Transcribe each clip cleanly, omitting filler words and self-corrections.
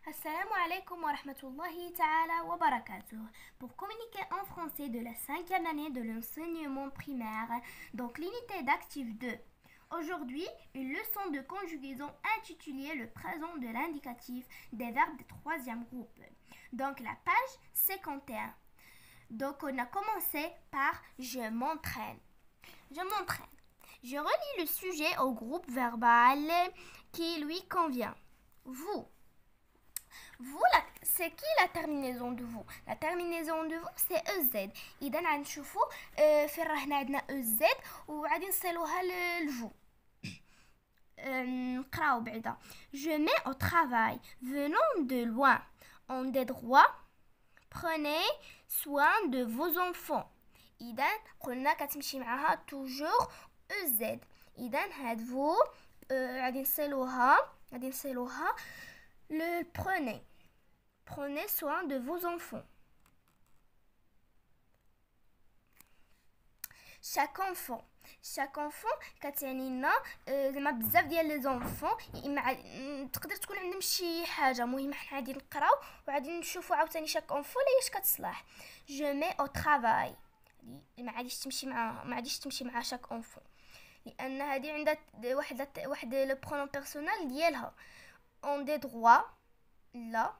Assalamu alaikum wa rahmatullahi ta'ala wa barakatuh. Pour communiquer en français de la 5e année de l'enseignement primaire, donc l'unité d'actif 2. Aujourd'hui, une leçon de conjugaison intitulée le présent de l'indicatif des verbes du 3e groupe. Donc la page 51. Donc on a commencé par je m'entraîne. Je m'entraîne. Je relie le sujet au groupe verbal qui lui convient. Vous. Vous, c'est qui la terminaison de vous? La terminaison de vous, c'est EZ. إذا غنشوفوا في هنا عندنا EZ وغادي نصلوها للفو. نقراو بعدا. Je mets au travail, venons de loin. On des droits, prenez soin de vos enfants. إذا قلنا كتمشي معاها toujours EZ. إذا هاد فو غادي نصلوها le prenez. Prenez soin de vos enfants. Chaque enfant كتعني لنا زعما بزاف ديال لي زونفون تقدر تكون عندهم شي حاجه مهمه حنا غادي نقراو وغادي نشوفوا عاوتاني شاك انفو ليش كتصلح. جو مي او ترافاي ما غاديش تمشي مع شاك انفو لان هذه عندها واحد لو برونون بيرسونال ديالها. اون دي دروا لا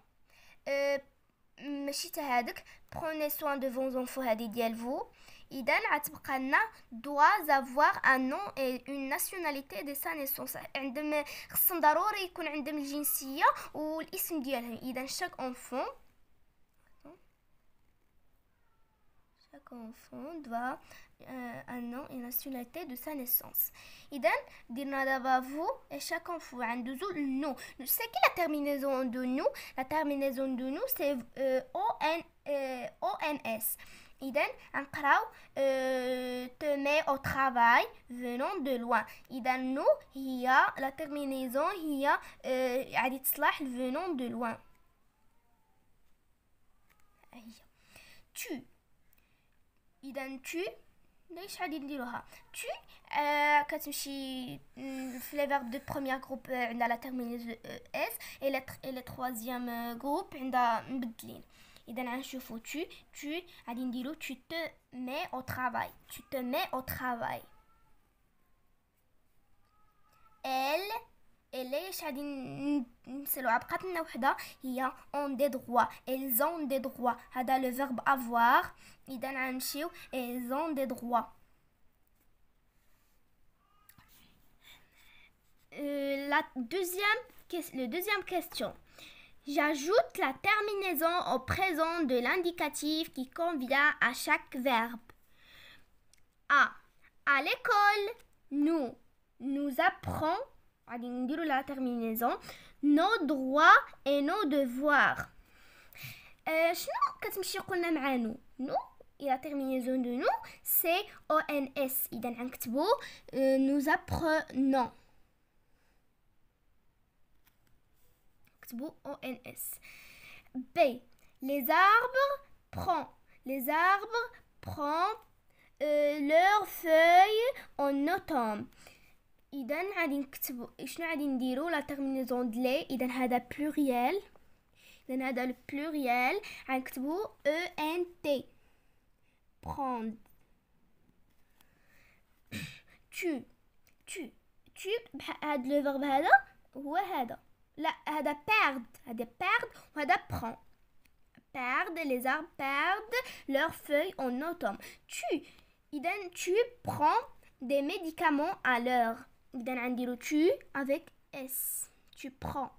ماشي تا هذاك prenez soin de vos enfants هذه ديال فو. إذا غتبقى لنا doit avoir un nom et une nationalité de sa naissance. عندهم خصهم ضروري يكون عندهم الجنسية والاسم ديالهم. إذا chaque enfant doit un nom et une nationalité de sa naissance. إذا درنا دابا vous et chaque enfant عنده nous. C'est qui la terminaison de nous? La terminaison de nous c'est ONS. إذا نقراو te mets au travail venant de loin. إذا nous هي la terminaison هي غادي تصلح venant de loin. tu. إذا tu ليش غادي نديروها tu كتمشي في لي فيرب دو بروميير جروب عندها لا تيرمينيزون اس اي لي تروازيام جروب عندها مبدلين. إذا غنشوفو tu غادي نديرو tu te mets au travail. elle ليش غادي نسالوها بقات لنا وحده هي on des droits. elles ont des droits. هذا le verbe avoir. إذا غنمشيو elles ont des droits. Le deuxième question. J'ajoute la terminaison au présent de l'indicatif qui convient à chaque verbe. À l'école, nous apprenons غادي نديرو la terminaison nos droits et nos devoirs. شنو كتمشي قلنا مع nous et la terminaison de nous c'est ONS. إذا غنكتبو nous apprenons. نكتبو ONS. B. Les arbres prennent leurs feuilles en automne. إذا غادي نكتبو شنو غادي نديرو لا تيرمينيزون د لي. إذا هذا بلوريال. إذا هذا البلوريال غنكتبو ENT. prendre. tu هاد لو فيرب هذا هو هذا. لا هذا perdre وهذا prend. perdre les arbres perdent leurs feuilles en automne. إذا tu prends des médicaments à l'heure. إذا غنديرو tu avec S. tu prends.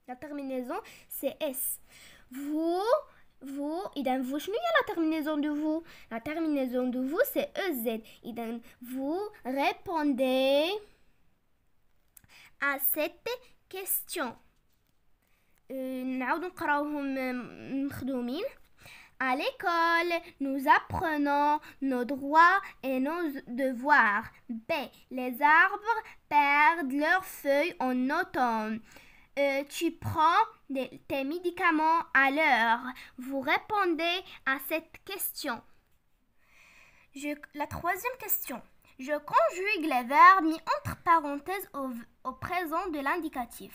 La terminaison c'est S. vous إذا vous شنو هي la terminaison de vous? La terminaison de vous c'est EZ. إذا vous répondez à cette question. نعاودو نقراوهم مخدومين. À l'école, nous apprenons nos droits et nos devoirs. B. Les arbres perdent leurs feuilles en automne. Tu prends tes médicaments à l'heure. Vous répondez à cette question. La troisième question. Je conjugue les verbes mis entre parenthèses au présent de l'indicatif.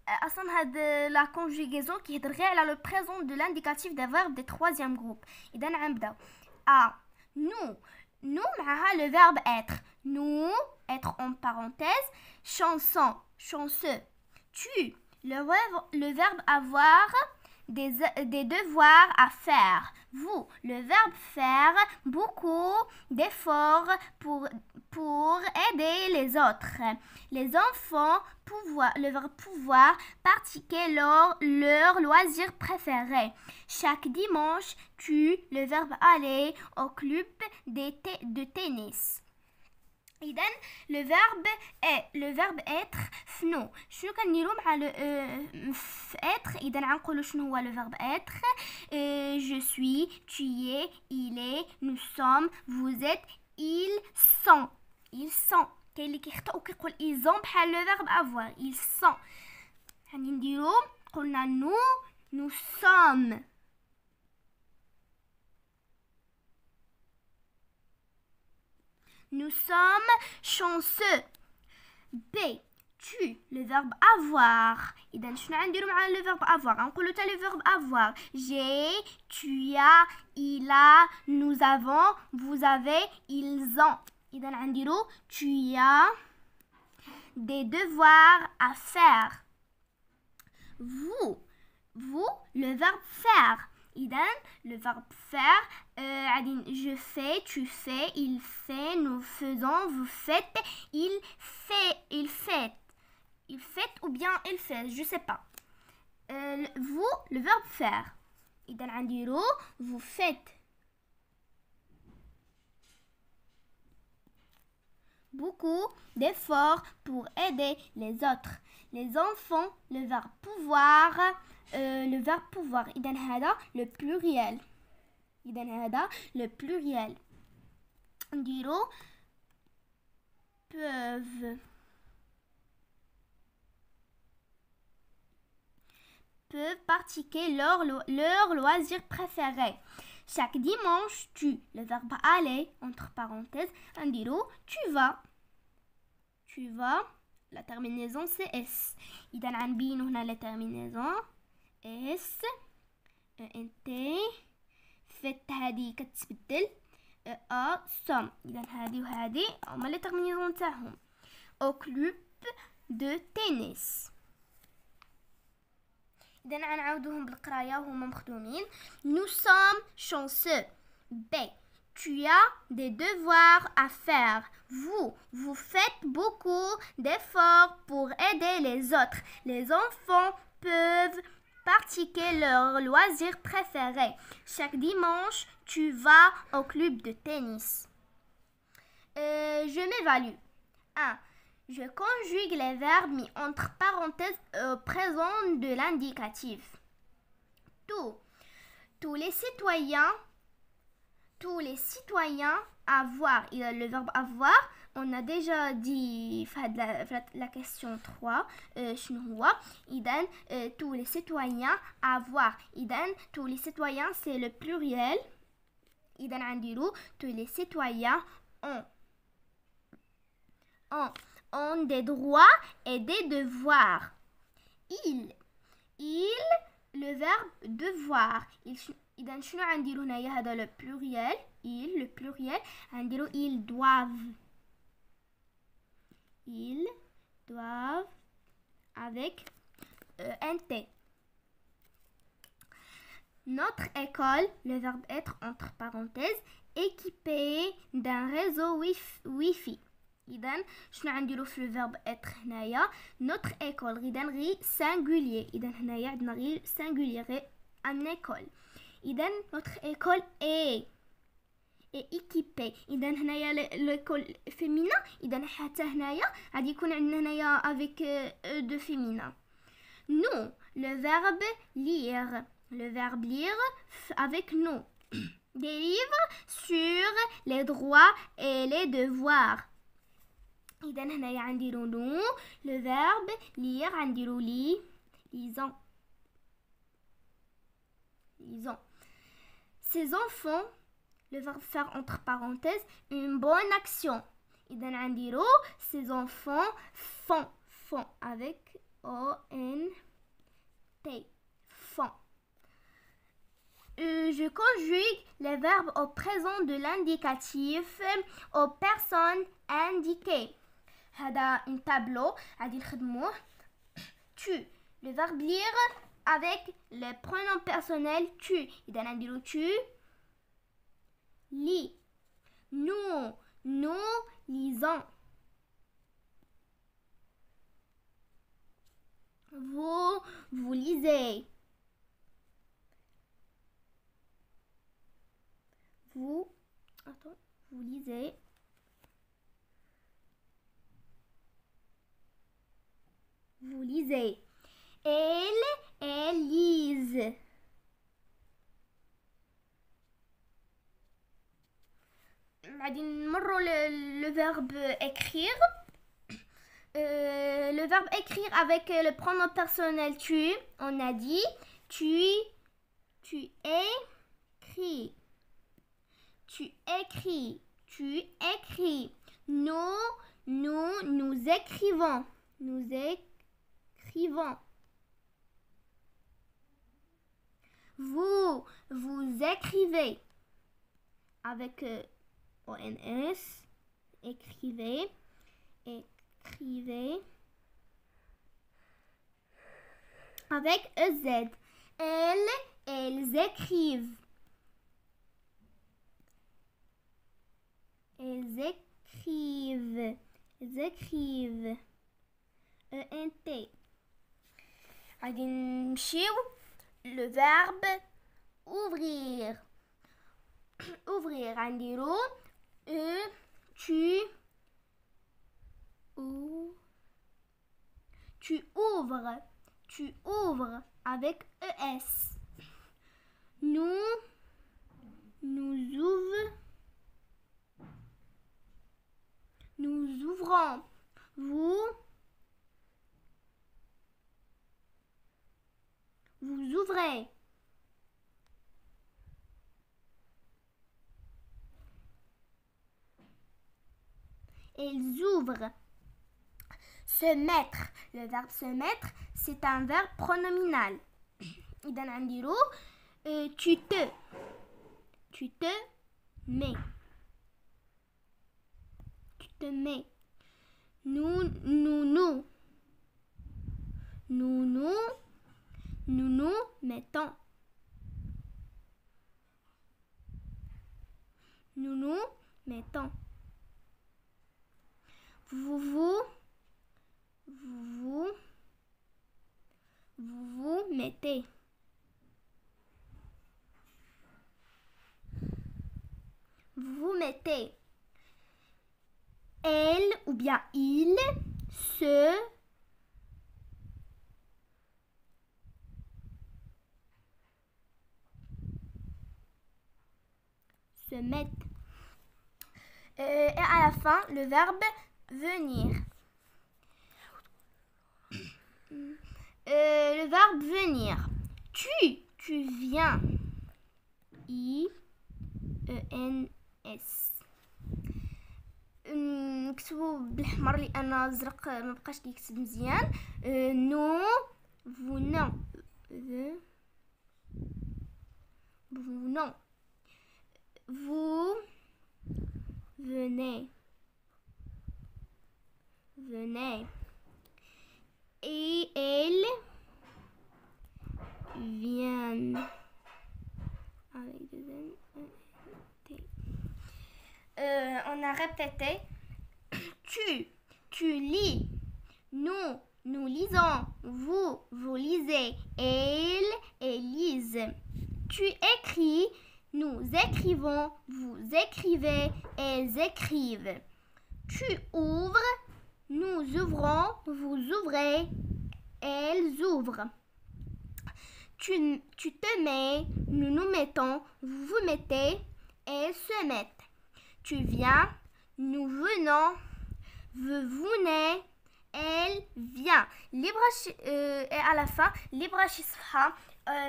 اصلا هاد لا كونجيغيزون كيهضر غير على لو بريزون دو لانديكاتيف دي فيرب دي تروازيام جروب. اذا غنبداو nous معها le verbe être. Nous, être en parenthèse, chanson, chanceux. Tu, le verbe avoir, des devoirs à faire. Vous, le verbe faire, beaucoup d'efforts pour aider les autres. Les enfants, le verbe pouvoir, pratiquer leur loisir préféré. Chaque dimanche, tu, le verbe aller au club de tennis. إذن le verbe être فنو شنو كنديرو مع être. إذن غنقولو شنو هو le verbe être. Je suis, tu es, il est, nous sommes, vous êtes, ils sont. كاين اللي كيخطئ وكيقول ils ont بحال le verbe avoir. ils sont. غادي نديرو قلنا nous sommes. Nous sommes chanceux. B. Tu, le verbe avoir. إذا شنو غنديرو مع le verbe avoir؟ غنقولو تا le verbe avoir. J'ai, tu as, il a, nous avons, vous avez, ils ont. إذا غنديرو tu as des devoirs à faire. Vous, le verbe faire. إذن le verbe faire je fais, tu fais, il fait, nous faisons, vous faites, il fait ou bien il fait, je sais pas. Vous, le verbe faire. إذن غنديرو vous faites beaucoup d'efforts pour aider les autres. Les enfants, le verbe pouvoir. إذن هذا le pluriel. نديرو peuvent pratiquer leur loisir préféré. Chaque dimanche, tu, le verbe aller, entre parenthèses, نديرو tu vas, la terminaison c'est S. إذن غنبينو هنا la terminaison اس انت فت هذه كتبدل سوم. اذا هذه وهذه هما لي تيرمينيزون تاعهم. او كلوب دو تنس. اذا غنعاودوهم بالقرايه وهما مخدومين. nous sommes chanceux. B. tu as des devoirs à faire. Vous faites beaucoup d'efforts pour aider les autres. Les enfants peuvent pratiquer leur loisir préféré. Chaque dimanche, tu vas au club de tennis. Je m'évalue. 1. Je conjugue les verbes mis entre parenthèses au présent de l'indicatif. Tous les citoyens avoir. Il y a le verbe avoir. On a déjà dit la question 3 شنو هو. إذن tous les citoyens avoir. إذن tous les citoyens c'est le pluriel. إذن غنديرو tous les citoyens ont des droits et des devoirs. Il le verbe devoir. إذن شنو غنديرو هنايا هذا le pluriel. le pluriel غنديرو ils doivent avec un T. Notre école, le verbe être entre parenthèses, équipée d'un réseau Wi-Fi. إذن شنو غنديرو في le verbe être هنايا notre école. إذن غير singulier. إذن هنايا عندنا غير singulier غير un école. إذن notre école est équipée. إذا هنايا l'école féminin. إذا حتى هنايا غادي يكون عندنا هنايا avec de féminin. Nous, le verbe lire. Le verbe lire avec nous. Des livres sur les droits et les devoirs. إذا هنايا غنديرو nous le verbe lire غنديرو lisons. Ces enfants, le verbe faire entre parenthèses, une bonne action. إذا غنديرو ces enfants font avec F-O-N-T. Font. Je conjugue les verbes au présent de l'indicatif aux personnes indiquées. هذا un tableau غادي نخدموه. Tu. Le verbe lire avec le pronom personnel tu. إذا نديرو tu lis. Nous lisons. Vous lisez. Vous lisez. Vous lisez. Elles lisent. غادي نمروا le verbe écrire. Le verbe écrire avec le pronom personnel tu. On a dit tu écris. Tu écris. Tu écris. Nous écrivons. Nous écrivons. Vous écrivez. Avec ONS. Écrivez. Écrivez. Avec EZ. Elles écrivent. Elles écrivent. Elles écrivent. ENT. غادي نمشيو le verbe ouvrir. Ouvrir غنديرو tu ouvres. Tu ouvres avec ES. Nous ouvrons. Vous ouvrez. Elles ouvrent. Se mettre. Le verbe se mettre, c'est un verbe pronominal. إذا نديرو tu te mets. Tu te mets. Nous mettons. Nous mettons. Vous mettez. Vous mettez. Elle ou bien il se mettent. Et à la fin, le verbe venir. Le verbe venir. Tu viens. I-E-N-S. نكتبو بالحمر لان الازرق ما بقاش كيكتب مزيان. venons. Vous venez. Et elles viennent. Avec des N. On a répété. Tu lis. Nous lisons. Vous lisez. Elles lisent. Tu écris. Nous écrivons. Vous écrivez. Elles écrivent. Tu ouvres. Nous ouvrons. Vous ouvrez. Elles ouvrent. Tu te mets. Nous mettons. Vous vous mettez. Elles se mettent. Tu viens. Nous venons. Vous venez. Elle vient. Et à la fin, libre صفحة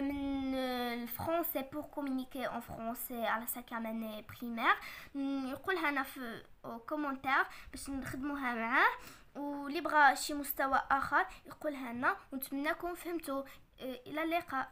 من الفرنسي pour communiquer en français على 5e année primaire. نقولها أنا في commentaire باش نخدموها معاه. واللي بغى شي مستوى اخر يقولها لنا ونتمنىكم فهمتوا. الى اللقاء.